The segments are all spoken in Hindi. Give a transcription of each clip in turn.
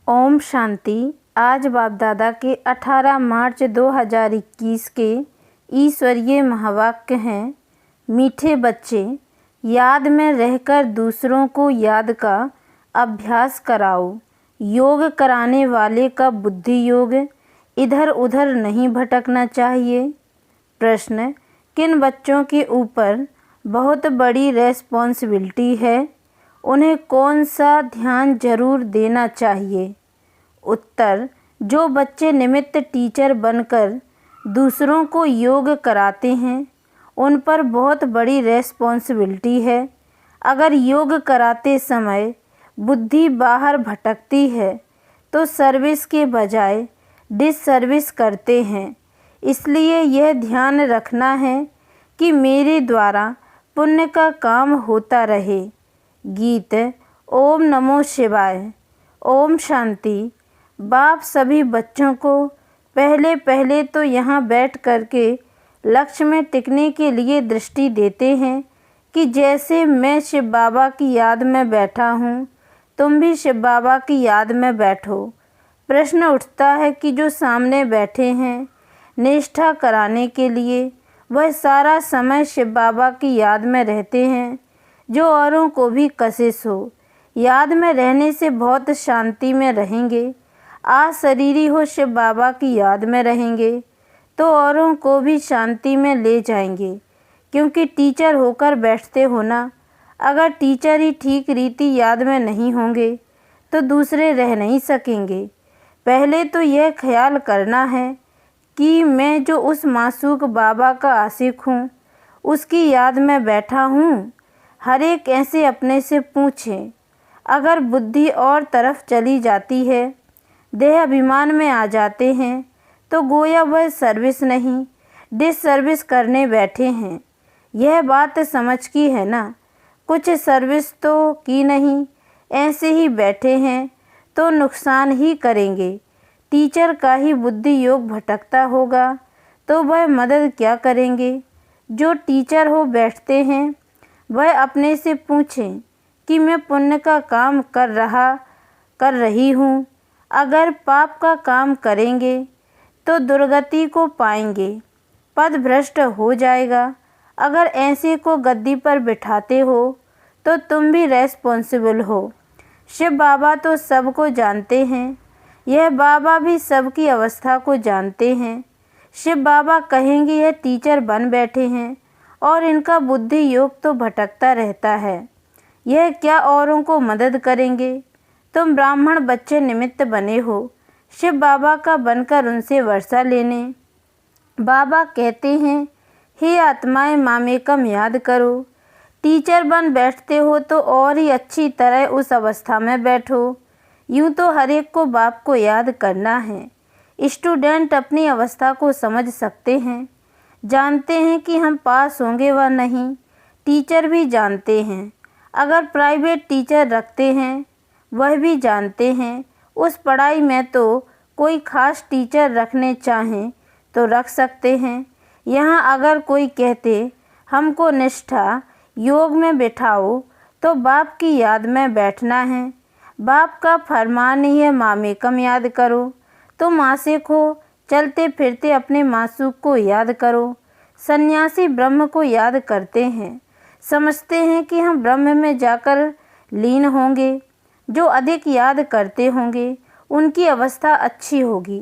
ओम शांति। आज बाप दादा के 18 मार्च 2021 के ईश्वरीय महावाक्य हैं। मीठे बच्चे, याद में रहकर दूसरों को याद का अभ्यास कराओ। योग कराने वाले का बुद्धि योग इधर उधर नहीं भटकना चाहिए। प्रश्न, किन बच्चों के ऊपर बहुत बड़ी रेस्पॉन्सिबिलिटी है? उन्हें कौन सा ध्यान जरूर देना चाहिए? उत्तर, जो बच्चे निमित्त टीचर बनकर दूसरों को योग कराते हैं उन पर बहुत बड़ी रेस्पॉन्सिबिलिटी है। अगर योग कराते समय बुद्धि बाहर भटकती है तो सर्विस के बजाय डिससर्विस करते हैं। इसलिए यह ध्यान रखना है कि मेरे द्वारा पुण्य का काम होता रहे। गीत। ओम नमो शिवाय। ओम शांति। बाप सभी बच्चों को पहले तो यहाँ बैठ करके लक्ष्य में टिकने के लिए दृष्टि देते हैं कि जैसे मैं शिव बाबा की याद में बैठा हूँ, तुम भी शिव बाबा की याद में बैठो। प्रश्न उठता है कि जो सामने बैठे हैं निष्ठा कराने के लिए, वह सारा समय शिव बाबा की याद में रहते हैं। जो औरों को भी कशिश हो, याद में रहने से बहुत शांति में रहेंगे। शरीरी हो शिव बाबा की याद में रहेंगे तो औरों को भी शांति में ले जाएंगे, क्योंकि टीचर होकर बैठते हो ना। अगर टीचर ही ठीक रीति याद में नहीं होंगे तो दूसरे रह नहीं सकेंगे। पहले तो यह ख्याल करना है कि मैं जो उस मासूक बाबा का आशिक हूँ, उसकी याद में बैठा हूँ। हर एक ऐसे अपने से पूछे। अगर बुद्धि और तरफ चली जाती है, देह अभिमान में आ जाते हैं, तो गोया वह सर्विस नहीं डिससर्विस करने बैठे हैं। यह बात समझ की है ना। कुछ सर्विस तो की नहीं, ऐसे ही बैठे हैं तो नुकसान ही करेंगे। टीचर का ही बुद्धि योग भटकता होगा तो वह मदद क्या करेंगे। जो टीचर हो बैठते हैं वह अपने से पूछें कि मैं पुण्य का काम कर रही हूँ। अगर पाप का काम करेंगे तो दुर्गति को पाएंगे, पद भ्रष्ट हो जाएगा। अगर ऐसे को गद्दी पर बिठाते हो तो तुम भी रेस्पॉन्सिबल हो। शिव बाबा तो सबको जानते हैं, यह बाबा भी सबकी अवस्था को जानते हैं। शिव बाबा कहेंगे यह टीचर बन बैठे हैं और इनका बुद्धि योग तो भटकता रहता है, यह क्या औरों को मदद करेंगे। तुम ब्राह्मण बच्चे निमित्त बने हो शिव बाबा का बनकर उनसे वर्षा लेने। बाबा कहते हैं, हे आत्माएं मामेकम याद करो। टीचर बन बैठते हो तो और ही अच्छी तरह उस अवस्था में बैठो। यूँ तो हर एक को बाप को याद करना है। स्टूडेंट अपनी अवस्था को समझ सकते हैं, जानते हैं कि हम पास होंगे व नहीं। टीचर भी जानते हैं, अगर प्राइवेट टीचर रखते हैं वह भी जानते हैं उस पढ़ाई में तो कोई ख़ास टीचर रखने चाहें तो रख सकते हैं। यहाँ अगर कोई कहते हमको निष्ठा योग में बिठाओ तो बाप की याद में बैठना है। बाप का फरमान ही है मामेकम याद करो। तुम आशिक हो, चलते फिरते अपने मासूक को याद करो। सन्यासी ब्रह्म को याद करते हैं, समझते हैं कि हम ब्रह्म में जाकर लीन होंगे। जो अधिक याद करते होंगे उनकी अवस्था अच्छी होगी।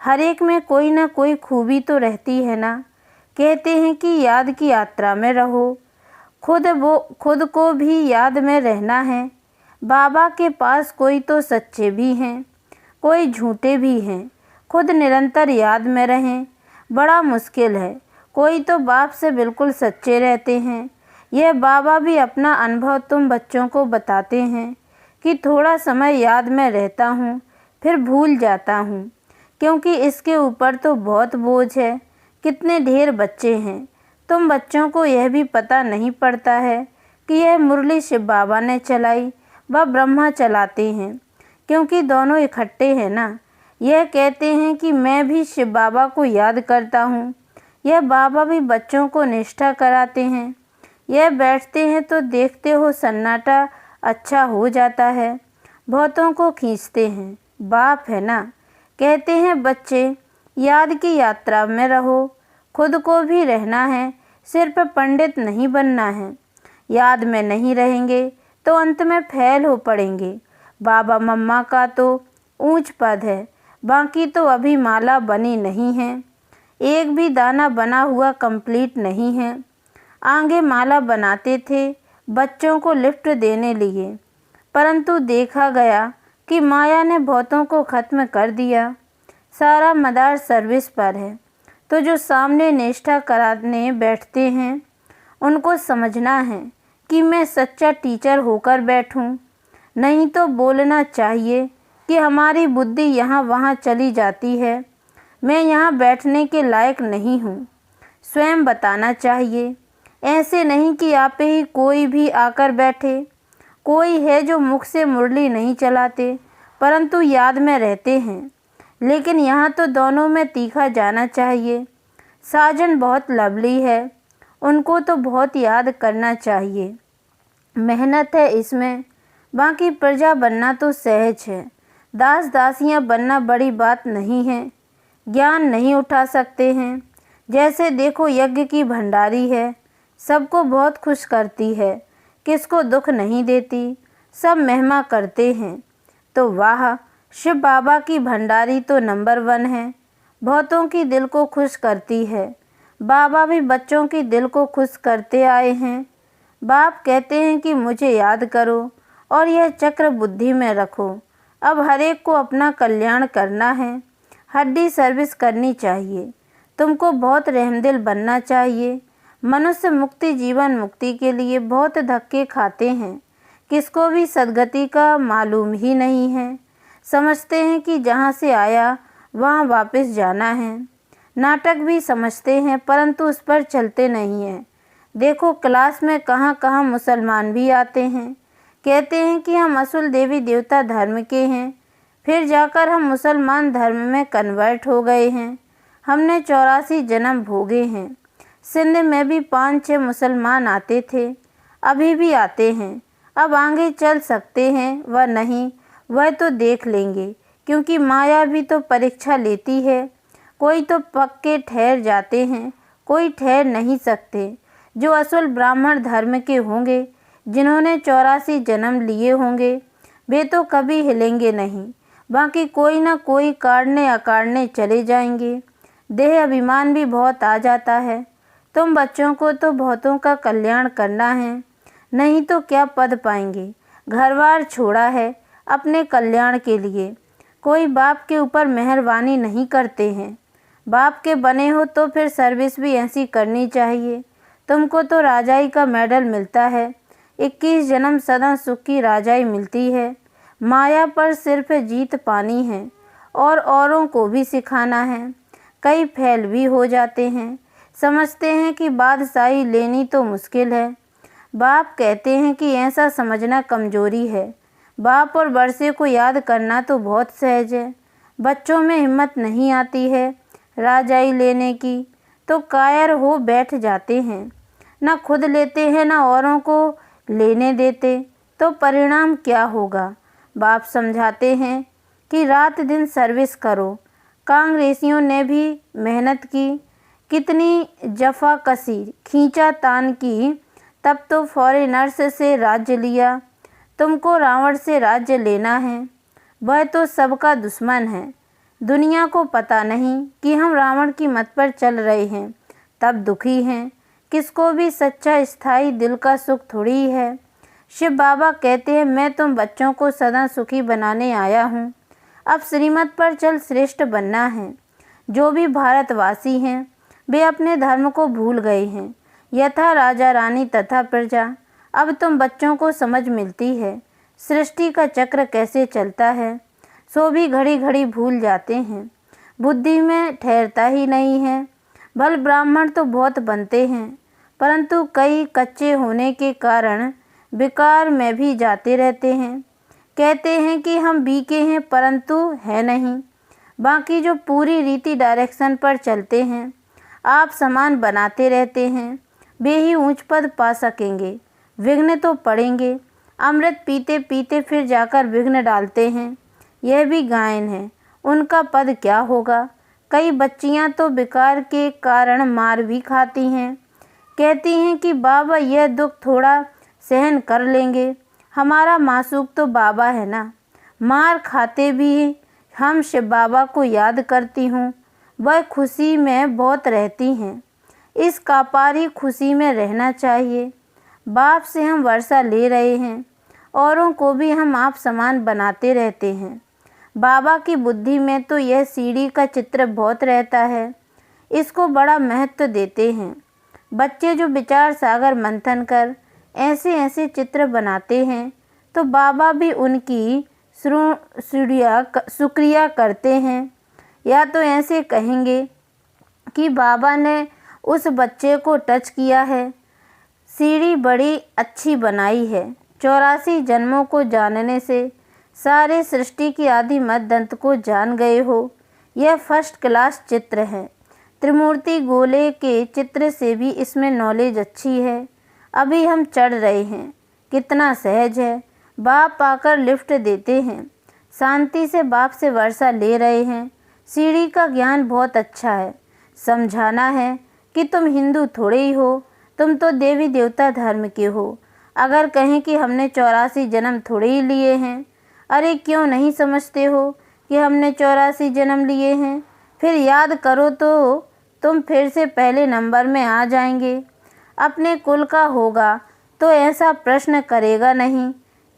हर एक में कोई ना कोई खूबी तो रहती है ना। कहते हैं कि याद की यात्रा में रहो। खुद को भी याद में रहना है। बाबा के पास कोई तो सच्चे भी हैं, कोई झूठे भी हैं। खुद निरंतर याद में रहें बड़ा मुश्किल है। कोई तो बाप से बिल्कुल सच्चे रहते हैं। यह बाबा भी अपना अनुभव तुम बच्चों को बताते हैं कि थोड़ा समय याद में रहता हूँ फिर भूल जाता हूँ, क्योंकि इसके ऊपर तो बहुत बोझ है। कितने ढेर बच्चे हैं। तुम बच्चों को यह भी पता नहीं पड़ता है कि यह मुरली शिव बाबा ने चलाई व ब्रह्मा चलाते हैं, क्योंकि दोनों इकट्ठे हैं ना। यह कहते हैं कि मैं भी शिव बाबा को याद करता हूँ। यह बाबा भी बच्चों को निष्ठा कराते हैं। यह बैठते हैं तो देखते हो सन्नाटा अच्छा हो जाता है, बहुतों को खींचते हैं। बाप है ना। कहते हैं बच्चे याद की यात्रा में रहो, खुद को भी रहना है, सिर्फ पंडित नहीं बनना है। याद में नहीं रहेंगे तो अंत में फेल हो पड़ेंगे। बाबा मम्मा का तो ऊंच पद है, बाकी तो अभी माला बनी नहीं है, एक भी दाना बना हुआ कंप्लीट नहीं है। आगे माला बनाते थे बच्चों को लिफ्ट देने लिए, परंतु देखा गया कि माया ने बहुतों को ख़त्म कर दिया। सारा मदार सर्विस पर है, तो जो सामने निष्ठा कराने बैठते हैं उनको समझना है कि मैं सच्चा टीचर होकर बैठूं। नहीं तो बोलना चाहिए कि हमारी बुद्धि यहाँ वहाँ चली जाती है, मैं यहाँ बैठने के लायक नहीं हूँ। स्वयं बताना चाहिए, ऐसे नहीं कि आप ही कोई भी आकर बैठे। कोई है जो मुख से मुरली नहीं चलाते परंतु याद में रहते हैं, लेकिन यहाँ तो दोनों में तीखा जाना चाहिए। साजन बहुत लवली है, उनको तो बहुत याद करना चाहिए। मेहनत है इसमें, बाकी प्रजा बनना तो सहज है। दास दासियाँ बनना बड़ी बात नहीं है, ज्ञान नहीं उठा सकते हैं। जैसे देखो यज्ञ की भंडारी है, सबको बहुत खुश करती है, किसको दुख नहीं देती, सब महिमा करते हैं। तो वाह, शिव बाबा की भंडारी तो नंबर 1 है, बहुतों की दिल को खुश करती है। बाबा भी बच्चों की दिल को खुश करते आए हैं। बाप कहते हैं कि मुझे याद करो और यह चक्र बुद्धि में रखो। अब हर एक को अपना कल्याण करना है, हड्डी सर्विस करनी चाहिए। तुमको बहुत रहमदिल बनना चाहिए। मनुष्य मुक्ति जीवन मुक्ति के लिए बहुत धक्के खाते हैं, किसको भी सद्गति का मालूम ही नहीं है। समझते हैं कि जहाँ से आया वहाँ वापस जाना है। नाटक भी समझते हैं परंतु उस पर चलते नहीं हैं। देखो क्लास में कहाँ कहाँ मुसलमान भी आते हैं, कहते हैं कि हम असल देवी देवता धर्म के हैं, फिर जाकर हम मुसलमान धर्म में कन्वर्ट हो गए हैं। हमने 84 जन्म भोगे हैं। सिंध में भी 5-6 मुसलमान आते थे, अभी भी आते हैं। अब आगे चल सकते हैं व नहीं वह तो देख लेंगे, क्योंकि माया भी तो परीक्षा लेती है। कोई तो पक्के ठहर जाते हैं, कोई ठहर नहीं सकते। जो असल ब्राह्मण धर्म के होंगे, जिन्होंने 84 जन्म लिए होंगे, वे तो कभी हिलेंगे नहीं। बाकी कोई ना कोई काटने अकाटने चले जाएंगे। देह अभिमान भी बहुत आ जाता है। तुम बच्चों को तो बहुतों का कल्याण करना है, नहीं तो क्या पद पाएंगे। घरबार छोड़ा है अपने कल्याण के लिए। कोई बाप के ऊपर मेहरबानी नहीं करते हैं। बाप के बने हो तो फिर सर्विस भी ऐसी करनी चाहिए। तुमको तो राजाई का मेडल मिलता है, 21 जन्म सदा सुख की राजाई मिलती है। माया पर सिर्फ जीत पानी है और औरों को भी सिखाना है। कई फेल भी हो जाते हैं, समझते हैं कि बादशाही लेनी तो मुश्किल है। बाप कहते हैं कि ऐसा समझना कमजोरी है। बाप और वर्षे को याद करना तो बहुत सहज है। बच्चों में हिम्मत नहीं आती है राजाई लेने की, तो कायर हो बैठ जाते हैं। न खुद लेते हैं न औरों को लेने देते, तो परिणाम क्या होगा। बाप समझाते हैं कि रात दिन सर्विस करो। कांग्रेसियों ने भी मेहनत की, कितनी जफा कसी खींचा तान की, तब तो फॉरेनर्स से राज्य लिया। तुमको रावण से राज्य लेना है, वह तो सबका दुश्मन है। दुनिया को पता नहीं कि हम रावण की मत पर चल रहे हैं, तब दुखी हैं। किसको भी सच्चा स्थायी दिल का सुख थोड़ी है। शिव बाबा कहते हैं मैं तुम बच्चों को सदा सुखी बनाने आया हूँ। अब श्रीमत पर चल श्रेष्ठ बनना है। जो भी भारतवासी हैं वे अपने धर्म को भूल गए हैं, यथा राजा रानी तथा प्रजा। अब तुम बच्चों को समझ मिलती है सृष्टि का चक्र कैसे चलता है, सो भी घड़ी घड़ी भूल जाते हैं। बुद्धि में ठहरता ही नहीं है। भल ब्राह्मण तो बहुत बनते हैं, परंतु कई कच्चे होने के कारण विकार में भी जाते रहते हैं। कहते हैं कि हम बीके हैं परंतु है नहीं। बाकी जो पूरी रीति डायरेक्शन पर चलते हैं, आप समान बनाते रहते हैं, वे ही ऊंच पद पा सकेंगे। विघ्न तो पड़ेंगे। अमृत पीते पीते फिर जाकर विघ्न डालते हैं। यह भी गायन है, उनका पद क्या होगा। कई बच्चियां तो विकार के कारण मार भी खाती हैं, कहती हैं कि बाबा यह दुख थोड़ा सहन कर लेंगे, हमारा मासूक तो बाबा है ना। मार खाते भी हम शिव बाबा को याद करती हूँ, वह खुशी में बहुत रहती हैं। इस कापारी खुशी में रहना चाहिए। बाप से हम वर्षा ले रहे हैं, औरों को भी हम आप समान बनाते रहते हैं। बाबा की बुद्धि में तो यह सीढ़ी का चित्र बहुत रहता है, इसको बड़ा महत्व देते हैं। बच्चे जो विचार सागर मंथन कर ऐसे ऐसे चित्र बनाते हैं, तो बाबा भी उनकी शुक्रिया करते हैं। या तो ऐसे कहेंगे कि बाबा ने उस बच्चे को टच किया है, सीढ़ी बड़ी अच्छी बनाई है। 84 जन्मों को जानने से सारे सृष्टि की आदि मध्य अंत को जान गए हो। यह फर्स्ट क्लास चित्र है। त्रिमूर्ति गोले के चित्र से भी इसमें नॉलेज अच्छी है। अभी हम चढ़ रहे हैं, कितना सहज है। बाप आकर लिफ्ट देते हैं, शांति से बाप से वर्षा ले रहे हैं। सीढ़ी का ज्ञान बहुत अच्छा है। समझाना है कि तुम हिंदू थोड़े ही हो, तुम तो देवी देवता धर्म के हो। अगर कहें कि हमने 84 जन्म थोड़े ही लिए हैं, अरे क्यों नहीं समझते हो कि हमने 84 जन्म लिए हैं। फिर याद करो तो तुम फिर से पहले नंबर में आ जाएंगे। अपने कुल का होगा तो ऐसा प्रश्न करेगा नहीं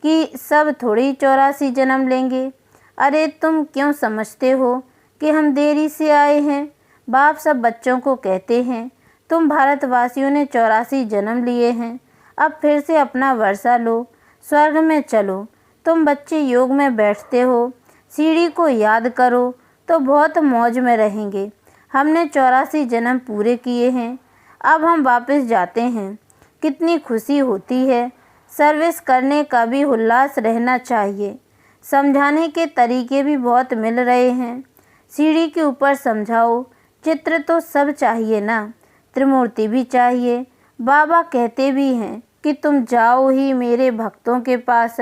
कि सब थोड़ी 84 जन्म लेंगे। अरे तुम क्यों समझते हो कि हम देरी से आए हैं। बाप सब बच्चों को कहते हैं, तुम भारतवासियों ने 84 जन्म लिए हैं, अब फिर से अपना वर्षा लो, स्वर्ग में चलो। तुम बच्चे योग में बैठते हो, सीढ़ी को याद करो तो बहुत मौज में रहेंगे। हमने 84 जन्म पूरे किए हैं, अब हम वापस जाते हैं। कितनी खुशी होती है। सर्विस करने का भी उल्लास रहना चाहिए। समझाने के तरीके भी बहुत मिल रहे हैं। सीढ़ी के ऊपर समझाओ, चित्र तो सब चाहिए ना, त्रिमूर्ति भी चाहिए। बाबा कहते भी हैं कि तुम जाओ ही मेरे भक्तों के पास,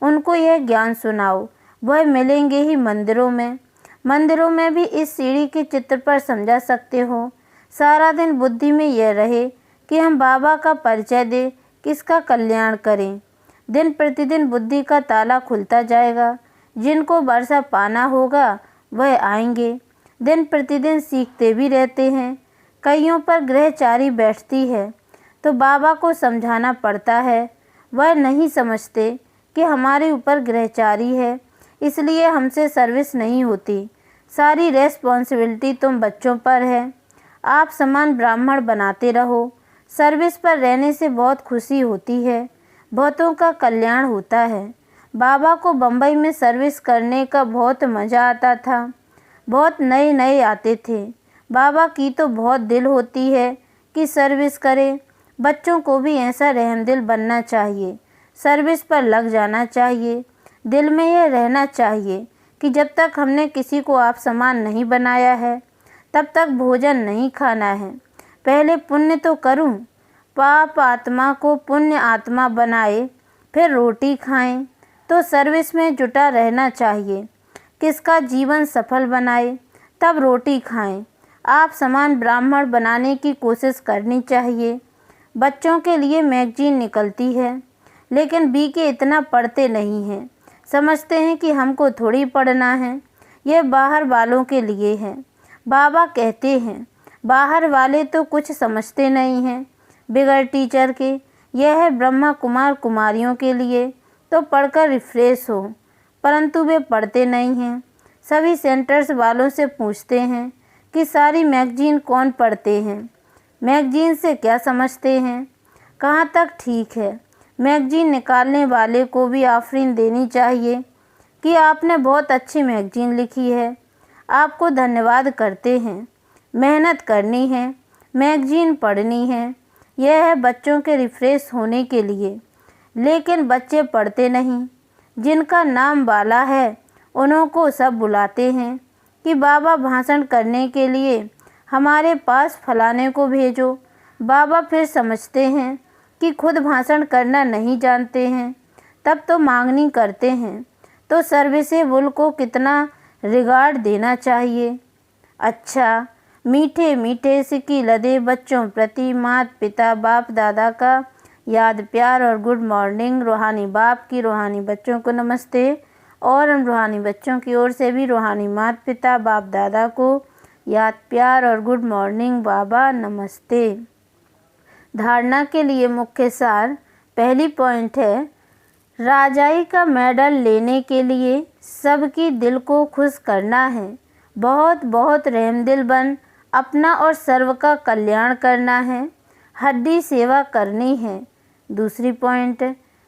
उनको यह ज्ञान सुनाओ, वह मिलेंगे ही मंदिरों में। मंदिरों में भी इस सीढ़ी के चित्र पर समझा सकते हो। सारा दिन बुद्धि में यह रहे कि हम बाबा का परिचय दें, किसका कल्याण करें। दिन प्रतिदिन बुद्धि का ताला खुलता जाएगा। जिनको वर्षा पाना होगा वह आएंगे। दिन प्रतिदिन सीखते भी रहते हैं। कईयों पर ग्रहचारी बैठती है तो बाबा को समझाना पड़ता है। वह नहीं समझते कि हमारे ऊपर ग्रहचारी है, इसलिए हमसे सर्विस नहीं होती। सारी रेस्पॉन्सिबिलिटी तुम बच्चों पर है। आप समान ब्राह्मण बनाते रहो। सर्विस पर रहने से बहुत खुशी होती है, बहुतों का कल्याण होता है। बाबा को बम्बई में सर्विस करने का बहुत मज़ा आता था। बहुत नए नए आते थे। बाबा की तो बहुत दिल होती है कि सर्विस करें। बच्चों को भी ऐसा रहमदिल बनना चाहिए, सर्विस पर लग जाना चाहिए। दिल में यह रहना चाहिए कि जब तक हमने किसी को आप समान नहीं बनाया है, तब तक भोजन नहीं खाना है। पहले पुण्य तो करूं, पाप आत्मा को पुण्य आत्मा बनाए, फिर रोटी खाएं। तो सर्विस में जुटा रहना चाहिए। किसका जीवन सफल बनाए, तब रोटी खाएं। आप समान ब्राह्मण बनाने की कोशिश करनी चाहिए। बच्चों के लिए मैगजीन निकलती है, लेकिन बीके इतना पढ़ते नहीं हैं। समझते हैं कि हमको थोड़ी पढ़ना है, यह बाहर वालों के लिए है। बाबा कहते हैं, बाहर वाले तो कुछ समझते नहीं हैं बिगड़ टीचर के। यह है ब्रह्मा कुमार कुमारियों के लिए, तो पढ़कर रिफ्रेश हो, परंतु वे पढ़ते नहीं हैं। सभी सेंटर्स वालों से पूछते हैं कि सारी मैगजीन कौन पढ़ते हैं, मैगजीन से क्या समझते हैं, कहाँ तक ठीक है। मैगजीन निकालने वाले को भी आफरीन देनी चाहिए कि आपने बहुत अच्छी मैगजीन लिखी है, आपको धन्यवाद करते हैं। मेहनत करनी है, मैगजीन पढ़नी है, यह है बच्चों के रिफ्रेश होने के लिए। लेकिन बच्चे पढ़ते नहीं। जिनका नाम वाला है उन्हों को सब बुलाते हैं कि बाबा भाषण करने के लिए हमारे पास फलाने को भेजो। बाबा फिर समझते हैं कि खुद भाषण करना नहीं जानते हैं, तब तो मांगनी करते हैं। तो सर्विसेबल को कितना रिगार्ड देना चाहिए। अच्छा, मीठे मीठे सिक्की लदे बच्चों प्रति माता पिता बाप दादा का याद प्यार और गुड मॉर्निंग। रूहानी बाप की रूहानी बच्चों को नमस्ते, और हम रूहानी बच्चों की ओर से भी रूहानी माता पिता बाप दादा को याद प्यार और गुड मॉर्निंग बाबा नमस्ते। धारणा के लिए मुख्य सार। पहली पॉइंट है, राजाई का मेडल लेने के लिए सबकी दिल को खुश करना है। बहुत बहुत रहमदिल बन अपना और सर्व का कल्याण करना है। हड्डी सेवा करनी है। दूसरी पॉइंट,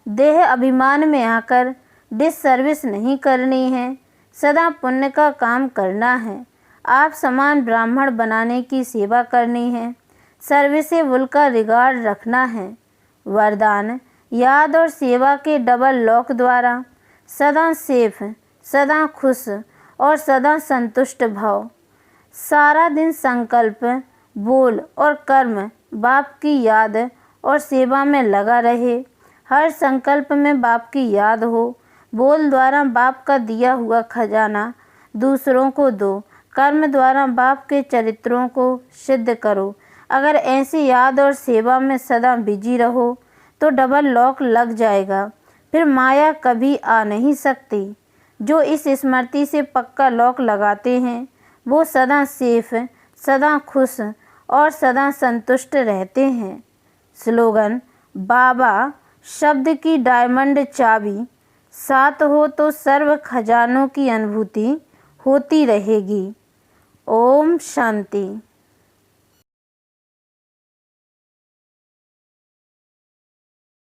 देह अभिमान में आकर डिससर्विस नहीं करनी है। सदा पुण्य का काम करना है। आप समान ब्राह्मण बनाने की सेवा करनी है। सर्विसेबल का रिगार्ड रखना है। वरदान, याद और सेवा के डबल लॉक द्वारा सदा सेफ, सदा खुश और सदा संतुष्ट भव। सारा दिन संकल्प, बोल और कर्म बाप की याद और सेवा में लगा रहे। हर संकल्प में बाप की याद हो। बोल द्वारा बाप का दिया हुआ खजाना दूसरों को दो। कर्म द्वारा बाप के चरित्रों को सिद्ध करो। अगर ऐसी याद और सेवा में सदा बिजी रहो तो डबल लॉक लग जाएगा, फिर माया कभी आ नहीं सकती। जो इस स्मृति से पक्का लॉक लगाते हैं वो सदा सेफ, सदा खुश और सदा संतुष्ट रहते हैं। स्लोगन, बाबा शब्द की डायमंड चाबी साथ हो तो सर्व खजानों की अनुभूति होती रहेगी। ओम शांति।